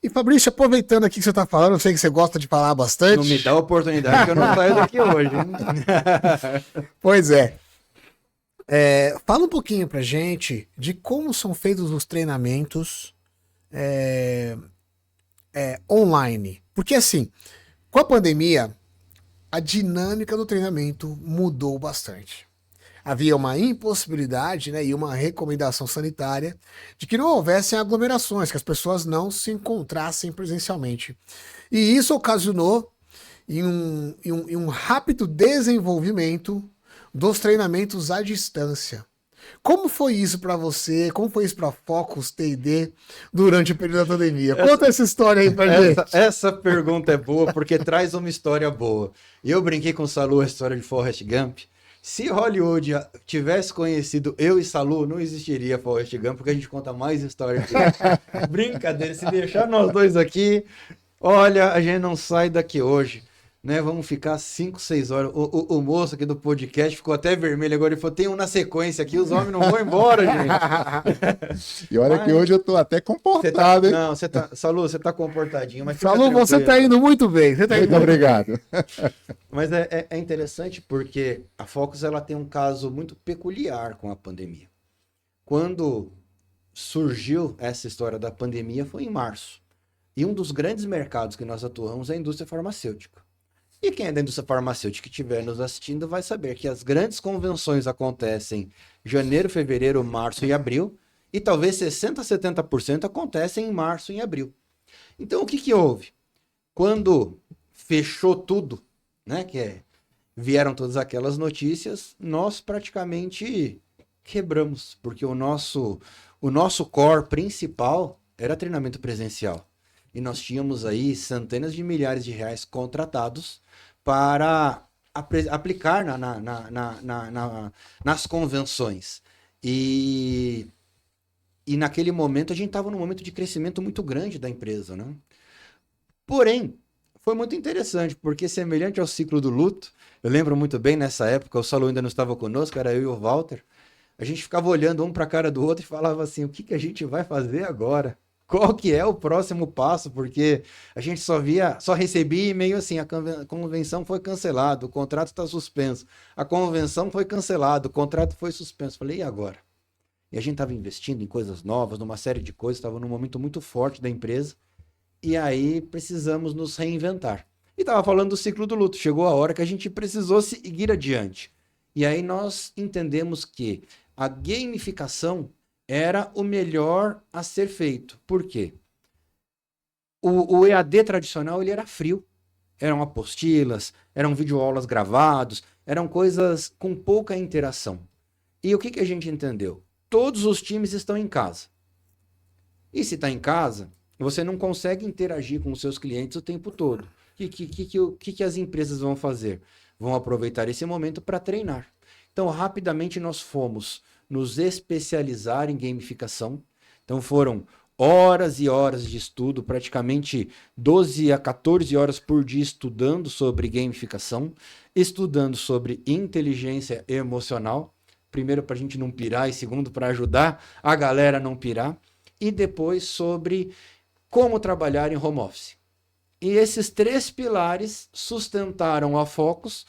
E Fabrício, aproveitando aqui que você está falando, eu sei que você gosta de falar bastante. Não me dá a oportunidade que eu não saio daqui hoje, hein? Pois é. Fala um pouquinho pra gente de como são feitos os treinamentos online. Porque assim, com a pandemia, a dinâmica do treinamento mudou bastante. Havia uma impossibilidade, né, e uma recomendação sanitária de que não houvessem aglomerações, que as pessoas não se encontrassem presencialmente. E isso ocasionou em um rápido desenvolvimento dos treinamentos à distância. Como foi isso para você? Como foi isso para Focus T&D durante o período da pandemia? Conta essa história aí pra gente. Essa pergunta é boa porque traz uma história boa. Eu brinquei com o Salu a história de Forrest Gump. Se Hollywood tivesse conhecido eu e Salu, não existiria Forrest Gump, porque a gente conta mais histórias. Brincadeira, se deixar nós dois aqui, olha, a gente não sai daqui hoje, né? Vamos ficar 5, 6 horas. O moço aqui do podcast ficou até vermelho agora. Ele falou: tem um na sequência aqui, os homens não vão embora, gente. E olha que hoje eu tô até comportado, hein? Não, Salu, você tá comportadinho, mas fica Salu, você tranquilo. tá indo muito bem. Você tá indo Muito obrigado. Mas é interessante porque a Focus ela tem um caso muito peculiar com a pandemia. Quando surgiu essa história da pandemia foi em março. E um dos grandes mercados que nós atuamos é a indústria farmacêutica. E quem é da indústria farmacêutica que estiver nos assistindo vai saber que as grandes convenções acontecem em janeiro, fevereiro, março e abril. E talvez 60% a 70% acontecem em março e abril. Então o que houve? Quando fechou tudo, né, vieram todas aquelas notícias, nós praticamente quebramos, porque o nosso core principal era treinamento presencial. E nós tínhamos aí centenas de milhares de reais contratados para aplicar nas convenções. E naquele momento a gente estava num momento de crescimento muito grande da empresa, né? Porém, foi muito interessante, porque semelhante ao ciclo do luto, eu lembro muito bem nessa época, o Salu ainda não estava conosco, era eu e o Walter, a gente ficava olhando um para a cara do outro e falava assim, o que a gente vai fazer agora? Qual que é o próximo passo? Porque a gente só recebia e-mail assim, a convenção foi cancelada, o contrato está suspenso, a convenção foi cancelada, o contrato foi suspenso. Falei, e agora? E a gente estava investindo em coisas novas, numa série de coisas, estava num momento muito forte da empresa, e aí precisamos nos reinventar. E estava falando do ciclo do luto, chegou a hora que a gente precisou seguir adiante. E aí nós entendemos que a gamificação era o melhor a ser feito. Por quê? O EAD tradicional ele era frio. Eram apostilas, eram videoaulas gravados, eram coisas com pouca interação. E o que a gente entendeu? Todos os times estão em casa. E se está em casa, você não consegue interagir com os seus clientes o tempo todo. O que as empresas vão fazer? Vão aproveitar esse momento para treinar. Então, rapidamente nós fomos nos especializar em gamificação. Então foram horas e horas de estudo, praticamente 12 a 14 horas por dia estudando sobre gamificação, estudando sobre inteligência emocional, primeiro para a gente não pirar e segundo para ajudar a galera a não pirar, e depois sobre como trabalhar em home office. E esses 3 pilares sustentaram a Focus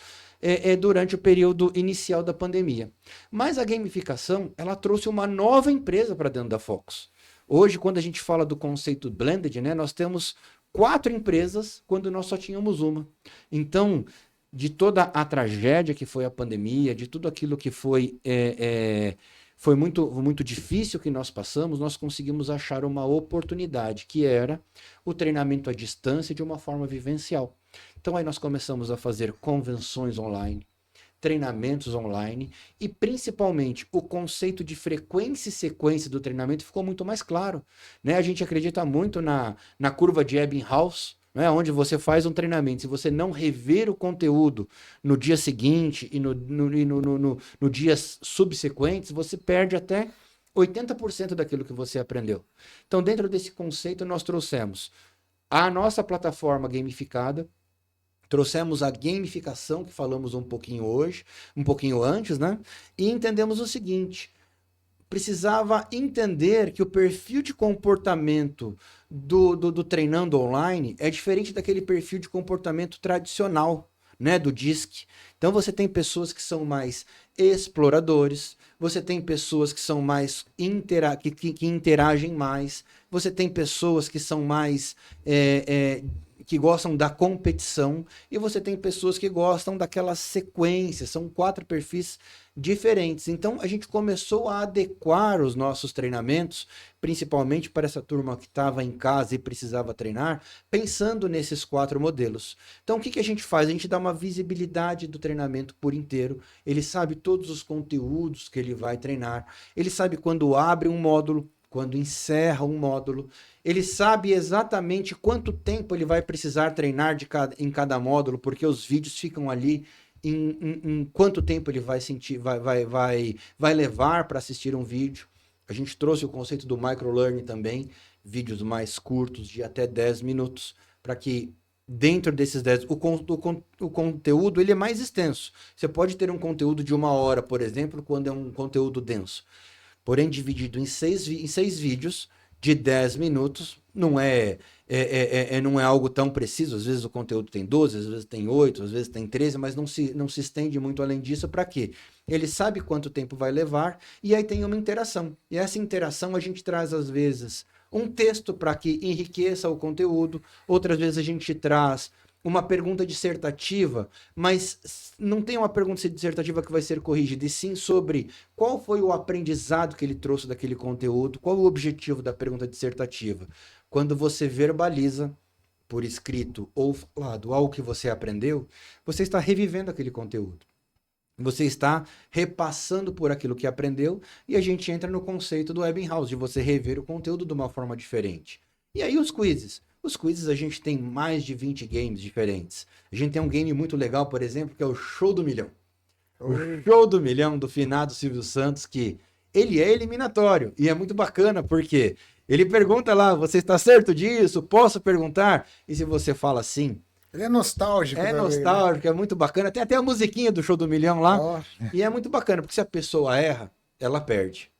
durante o período inicial da pandemia. Mas a gamificação, ela trouxe uma nova empresa para dentro da Focus. Hoje, quando a gente fala do conceito blended, né, nós temos 4 empresas quando nós só tínhamos uma. Então, de toda a tragédia que foi a pandemia, de tudo aquilo que foi muito, muito difícil que nós passamos, nós conseguimos achar uma oportunidade, que era o treinamento à distância de uma forma vivencial. Então aí nós começamos a fazer convenções online, treinamentos online e principalmente o conceito de frequência e sequência do treinamento ficou muito mais claro, né? A gente acredita muito na curva de Ebbinghaus, né? Onde você faz um treinamento, se você não rever o conteúdo no dia seguinte e no dias subsequentes, você perde até 80% daquilo que você aprendeu. Então dentro desse conceito nós trouxemos a nossa plataforma gamificada, trouxemos a gamificação, que falamos um pouquinho hoje, um pouquinho antes, né? E entendemos o seguinte, precisava entender que o perfil de comportamento do treinando online é diferente daquele perfil de comportamento tradicional, né, do DISC. Então você tem pessoas que são mais exploradores, você tem pessoas que são mais que interagem mais, você tem pessoas que são mais que gostam da competição, e você tem pessoas que gostam daquela sequência. São 4 perfis diferentes. Então a gente começou a adequar os nossos treinamentos, principalmente para essa turma que estava em casa e precisava treinar, pensando nesses 4 modelos. Então o que a gente faz? A gente dá uma visibilidade do treinamento por inteiro. Ele sabe todos os conteúdos que ele vai treinar, ele sabe quando abre um módulo, quando encerra um módulo, ele sabe exatamente quanto tempo ele vai precisar treinar em cada módulo, porque os vídeos ficam ali em quanto tempo ele vai sentir, vai levar para assistir um vídeo. A gente trouxe o conceito do microlearning também, vídeos mais curtos, de até 10 minutos, para que dentro desses 10, o conteúdo ele é mais extenso. Você pode ter um conteúdo de 1 hora, por exemplo, quando é um conteúdo denso. Porém, dividido em 6 vídeos de 10 minutos, não é algo tão preciso. Às vezes o conteúdo tem 12, às vezes tem 8, às vezes tem 13, mas não se estende muito além disso. Para quê? Ele sabe quanto tempo vai levar e aí tem uma interação. E essa interação a gente traz, às vezes, um texto para que enriqueça o conteúdo. Outras vezes a gente traz uma pergunta dissertativa, mas não tem uma pergunta dissertativa que vai ser corrigida, e sim sobre qual foi o aprendizado que ele trouxe daquele conteúdo, qual o objetivo da pergunta dissertativa. Quando você verbaliza por escrito ou falado algo que você aprendeu, você está revivendo aquele conteúdo. Você está repassando por aquilo que aprendeu, e a gente entra no conceito do Ebbinghaus, de você rever o conteúdo de uma forma diferente. E aí os quizzes. Os quizzes, a gente tem mais de 20 games diferentes. A gente tem um game muito legal, por exemplo, que é o Show do Milhão. O Show do Milhão do finado Silvio Santos, que ele é eliminatório. E é muito bacana, porque ele pergunta lá, você está certo disso? Posso perguntar? E se você fala sim... Ele é nostálgico. É também, nostálgico, né? É muito bacana. Tem até a musiquinha do Show do Milhão lá. Ó, E é muito bacana, porque se a pessoa erra, ela perde.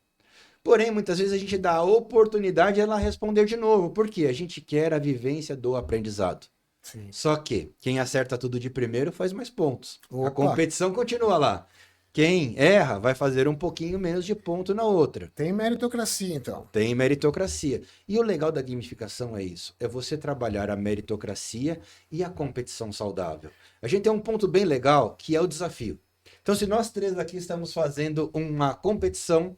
Porém, muitas vezes a gente dá a oportunidade de ela responder de novo. Por quê? A gente quer a vivência do aprendizado. sim. Só que quem acerta tudo de primeiro faz mais pontos. Opa. A competição continua lá. Quem erra vai fazer um pouquinho menos de ponto na outra. Tem meritocracia, então. Tem meritocracia. E o legal da gamificação é isso. É você trabalhar a meritocracia e a competição saudável. A gente tem um ponto bem legal, que é o desafio. Então, se nós 3 aqui estamos fazendo uma competição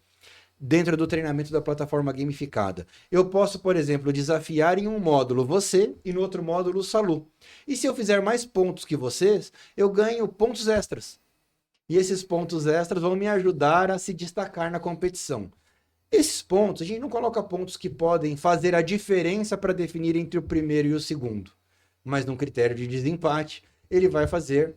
dentro do treinamento da plataforma gamificada, eu posso, por exemplo, desafiar em um módulo você e no outro módulo o Salu. E se eu fizer mais pontos que vocês, eu ganho pontos extras. E esses pontos extras vão me ajudar a se destacar na competição. Esses pontos, a gente não coloca pontos que podem fazer a diferença para definir entre o primeiro e o segundo. Mas num critério de desempate, ele vai fazer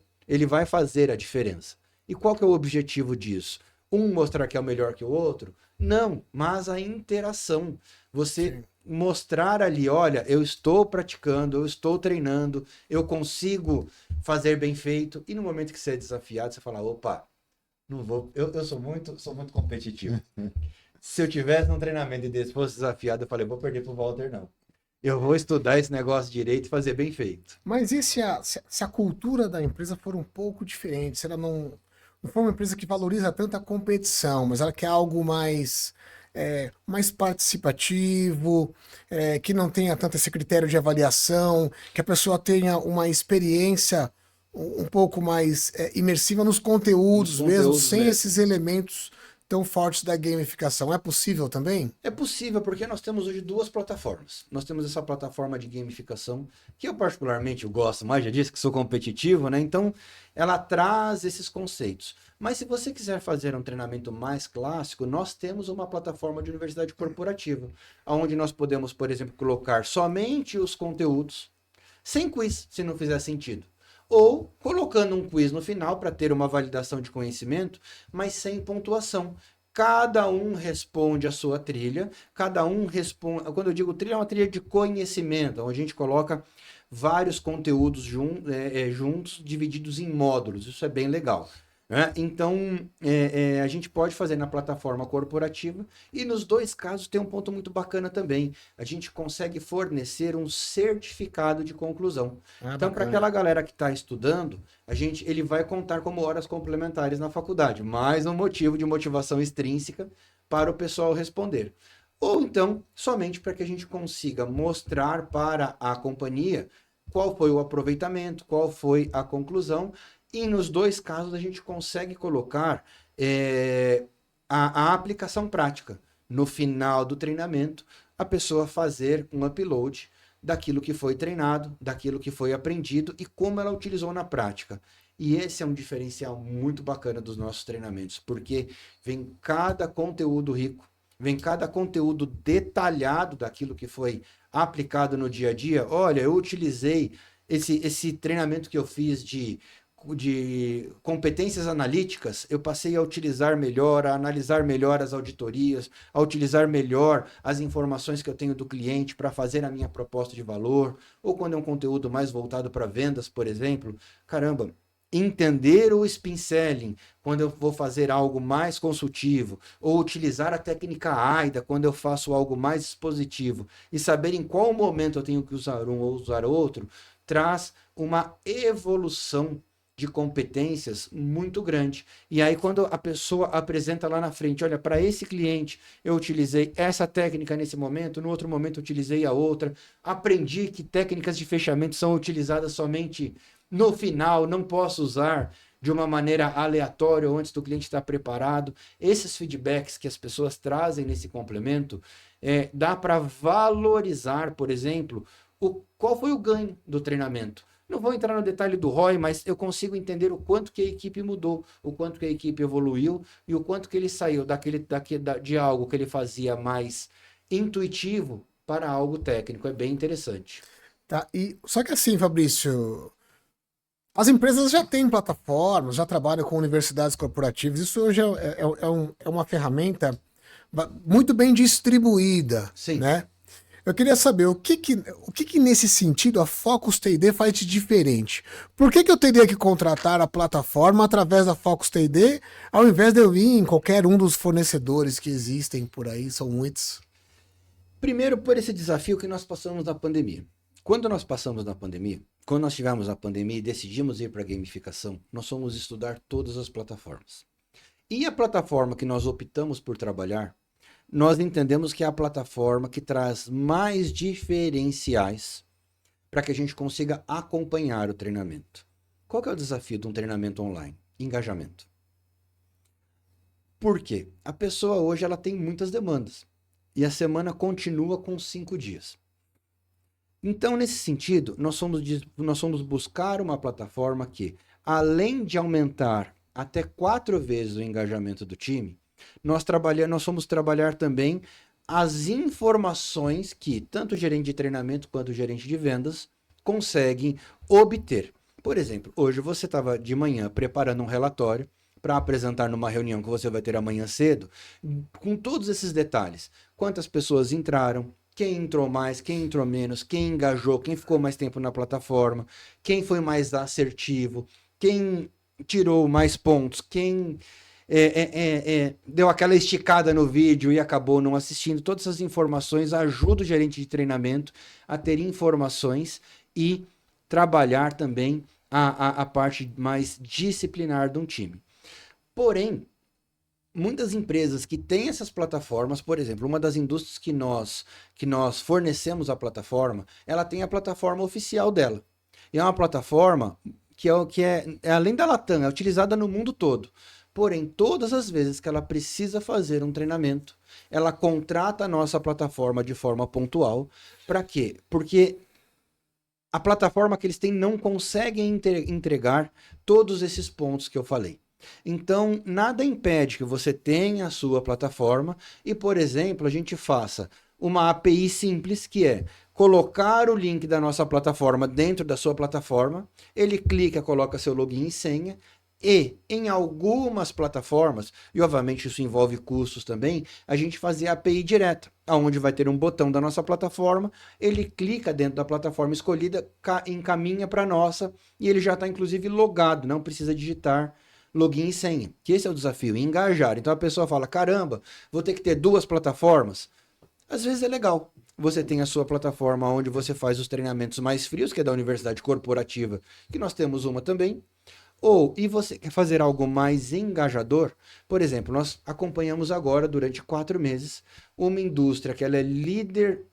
a diferença. E qual que é o objetivo disso? Um mostrar que é o melhor que o outro? Não, mas a interação. Você Sim. mostrar ali, olha, eu estou praticando, eu estou treinando, eu consigo fazer bem feito. E no momento que você é desafiado, você fala, opa, não vou, eu sou muito competitivo. Se eu tivesse um treinamento desse, fosse desafiado, eu falei, vou perder pro Walter, não. Eu vou estudar esse negócio direito e fazer bem feito. Mas e se a cultura da empresa for um pouco diferente? Se ela não for uma empresa que valoriza tanto a competição, mas ela quer algo mais, mais participativo, que não tenha tanto esse critério de avaliação, que a pessoa tenha uma experiência um pouco mais imersiva nos conteúdos mesmo, sem esses elementos tão fortes da gamificação. É possível também? É possível, porque nós temos hoje 2 plataformas. Nós temos essa plataforma de gamificação, que eu particularmente gosto mais, já disse que sou competitivo, né? Então, ela traz esses conceitos. Mas se você quiser fazer um treinamento mais clássico, nós temos uma plataforma de universidade corporativa, onde nós podemos, por exemplo, colocar somente os conteúdos, sem quiz, se não fizer sentido. Ou colocando um quiz no final para ter uma validação de conhecimento, mas sem pontuação. Cada um responde a sua trilha, cada um responde... Quando eu digo trilha, é uma trilha de conhecimento, onde a gente coloca vários conteúdos juntos, divididos em módulos. Isso é bem legal. Então, a gente pode fazer na plataforma corporativa e nos dois casos tem um ponto muito bacana também. A gente consegue fornecer um certificado de conclusão. Então, para aquela galera que está estudando, ele vai contar como horas complementares na faculdade, mais um motivo de motivação extrínseca para o pessoal responder. Ou então, somente para que a gente consiga mostrar para a companhia qual foi o aproveitamento, qual foi a conclusão. E nos dois casos a gente consegue colocar a aplicação prática. No final do treinamento, a pessoa fazer um upload daquilo que foi treinado, daquilo que foi aprendido e como ela utilizou na prática. E esse é um diferencial muito bacana dos nossos treinamentos, porque vem cada conteúdo rico, vem cada conteúdo detalhado daquilo que foi aplicado no dia a dia. Olha, eu utilizei esse treinamento que eu fiz de competências analíticas, eu passei a utilizar melhor, a analisar melhor as auditorias, a utilizar melhor as informações que eu tenho do cliente para fazer a minha proposta de valor, ou quando é um conteúdo mais voltado para vendas, por exemplo, caramba, entender o spin selling quando eu vou fazer algo mais consultivo, ou utilizar a técnica AIDA quando eu faço algo mais expositivo, e saber em qual momento eu tenho que usar um ou usar outro, traz uma evolução de competências muito grande. E aí quando a pessoa apresenta lá na frente, olha, para esse cliente eu utilizei essa técnica nesse momento, no outro momento eu utilizei a outra, aprendi que técnicas de fechamento são utilizadas somente no final, não posso usar de uma maneira aleatória ou antes do cliente estar preparado. Esses feedbacks que as pessoas trazem nesse complemento, dá para valorizar, por exemplo, qual foi o ganho do treinamento. Não vou entrar no detalhe do ROI, mas eu consigo entender o quanto que a equipe mudou, o quanto que a equipe evoluiu e o quanto que ele saiu de algo que ele fazia mais intuitivo para algo técnico. É bem interessante. Tá, só que assim, Fabrício, as empresas já têm plataformas, já trabalham com universidades corporativas, isso hoje é uma ferramenta muito bem distribuída, Sim. Né? Eu queria saber o que nesse sentido a Focus TD faz de diferente. Por que eu teria que contratar a plataforma através da Focus TD ao invés de eu ir em qualquer um dos fornecedores que existem por aí, são muitos? Primeiro, por esse desafio que nós passamos na pandemia. Quando nós tivemos a pandemia e decidimos ir para a gamificação, nós fomos estudar todas as plataformas. E a plataforma que nós optamos por trabalhar, nós entendemos que é a plataforma que traz mais diferenciais para que a gente consiga acompanhar o treinamento. Qual que é o desafio de um treinamento online? Engajamento. Por quê? A pessoa hoje ela tem muitas demandas e a semana continua com 5 dias. Então, nesse sentido, nós fomos buscar uma plataforma que, além de aumentar até 4 vezes o engajamento do time, nós fomos trabalhar também as informações que tanto o gerente de treinamento quanto o gerente de vendas conseguem obter. Por exemplo, hoje você estava de manhã preparando um relatório para apresentar numa reunião que você vai ter amanhã cedo, com todos esses detalhes. Quantas pessoas entraram, quem entrou mais, quem entrou menos, quem engajou, quem ficou mais tempo na plataforma, quem foi mais assertivo, quem tirou mais pontos, quem deu aquela esticada no vídeo e acabou não assistindo. Todas essas informações ajudam o gerente de treinamento a ter informações e trabalhar também a parte mais disciplinar de um time. Porém, muitas empresas que têm essas plataformas, por exemplo, uma das indústrias que nós fornecemos a plataforma, ela tem a plataforma oficial dela. E é uma plataforma que é além da Latam, é utilizada no mundo todo. Porém, todas as vezes que ela precisa fazer um treinamento, ela contrata a nossa plataforma de forma pontual. Para quê? Porque a plataforma que eles têm não consegue entregar todos esses pontos que eu falei. Então, nada impede que você tenha a sua plataforma e, por exemplo, a gente faça uma API simples, que é colocar o link da nossa plataforma dentro da sua plataforma, ele clica, coloca seu login e senha, e em algumas plataformas, e obviamente isso envolve custos também, a gente fazer a API direta, onde vai ter um botão da nossa plataforma, ele clica dentro da plataforma escolhida, encaminha para a nossa, e ele já está inclusive logado, não precisa digitar login e senha, que esse é o desafio, engajar. Então a pessoa fala, caramba, vou ter que ter 2 plataformas. Às vezes é legal. Você tem a sua plataforma onde você faz os treinamentos mais frios, que é da Universidade Corporativa, que nós temos uma também. E você quer fazer algo mais engajador? Por exemplo, nós acompanhamos agora, durante 4 meses, uma indústria que ela é líder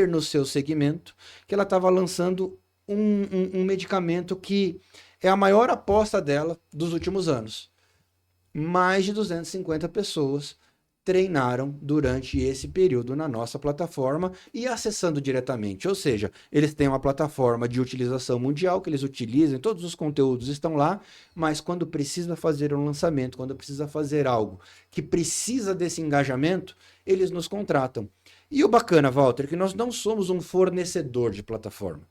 no seu segmento, que ela estava lançando um medicamento que é a maior aposta dela dos últimos anos. Mais de 250 pessoas treinaram durante esse período na nossa plataforma e acessando diretamente. Ou seja, eles têm uma plataforma de utilização mundial que eles utilizam, todos os conteúdos estão lá, mas quando precisa fazer um lançamento, quando precisa fazer algo que precisa desse engajamento, eles nos contratam. E o bacana, Walter, é que nós não somos um fornecedor de plataforma.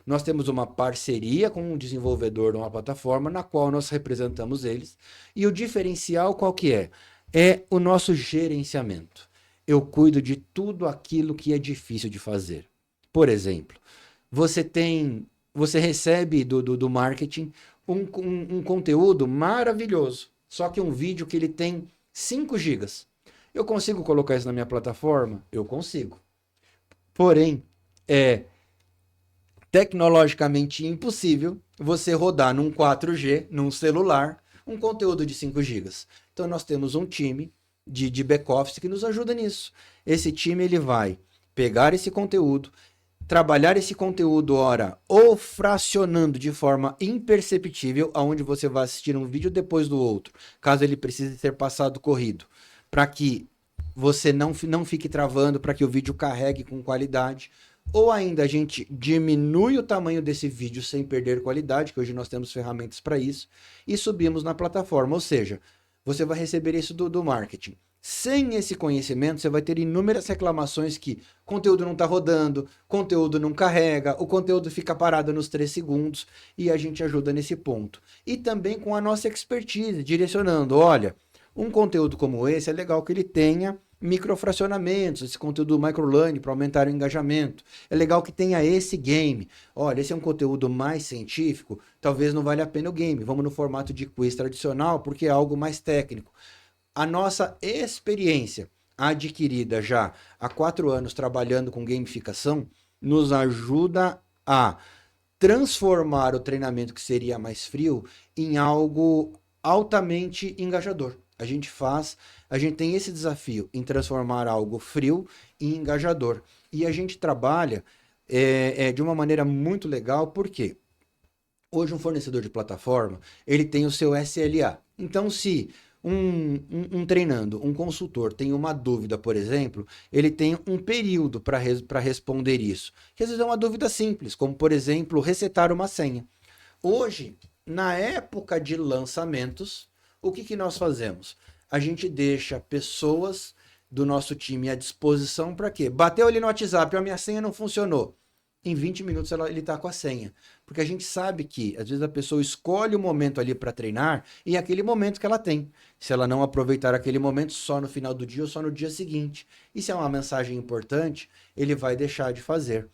Nós temos uma parceria com um desenvolvedor de uma plataforma na qual nós representamos eles. E o diferencial qual que é? É o nosso gerenciamento. Eu cuido de tudo aquilo que é difícil de fazer. Por exemplo, você recebe do marketing um conteúdo maravilhoso, só que um vídeo que ele tem 5 gigas. Eu consigo colocar isso na minha plataforma? Eu consigo. Porém, é tecnologicamente impossível você rodar num 4G, num celular, um conteúdo de 5 gigas. Então nós temos um time de back-office que nos ajuda nisso. Esse time ele vai pegar esse conteúdo, trabalhar esse conteúdo, ou fracionando de forma imperceptível, aonde você vai assistir um vídeo depois do outro, caso ele precise ser passado corrido, para que você não fique travando, para que o vídeo carregue com qualidade. Ou ainda a gente diminui o tamanho desse vídeo sem perder qualidade, que hoje nós temos ferramentas para isso, e subimos na plataforma. Ou seja, você vai receber isso do marketing. Sem esse conhecimento, você vai ter inúmeras reclamações que conteúdo não está rodando, conteúdo não carrega, o conteúdo fica parado nos 3 segundos, e a gente ajuda nesse ponto. E também com a nossa expertise, direcionando, olha, um conteúdo como esse é legal que ele tenha microfracionamentos, esse conteúdo microlearning para aumentar o engajamento. É legal que tenha esse game. Olha, esse é um conteúdo mais científico, talvez não valha a pena o game. Vamos no formato de quiz tradicional, porque é algo mais técnico. A nossa experiência adquirida já há 4 anos trabalhando com gamificação nos ajuda a transformar o treinamento que seria mais frio em algo altamente engajador. A gente tem esse desafio em transformar algo frio em engajador. E a gente trabalha de uma maneira muito legal, porque hoje um fornecedor de plataforma, ele tem o seu SLA. Então, se um treinando, um consultor tem uma dúvida, por exemplo, ele tem um período para responder isso. Que às vezes é uma dúvida simples, como, por exemplo, resetar uma senha. Hoje, na época de lançamentos, o que nós fazemos? A gente deixa pessoas do nosso time à disposição para quê? Bateu ali no WhatsApp, a minha senha não funcionou. Em 20 minutos ele está com a senha. Porque a gente sabe que, às vezes, a pessoa escolhe o momento ali para treinar e é aquele momento que ela tem. Se ela não aproveitar aquele momento, só no final do dia ou só no dia seguinte. E se é uma mensagem importante, ele vai deixar de fazer.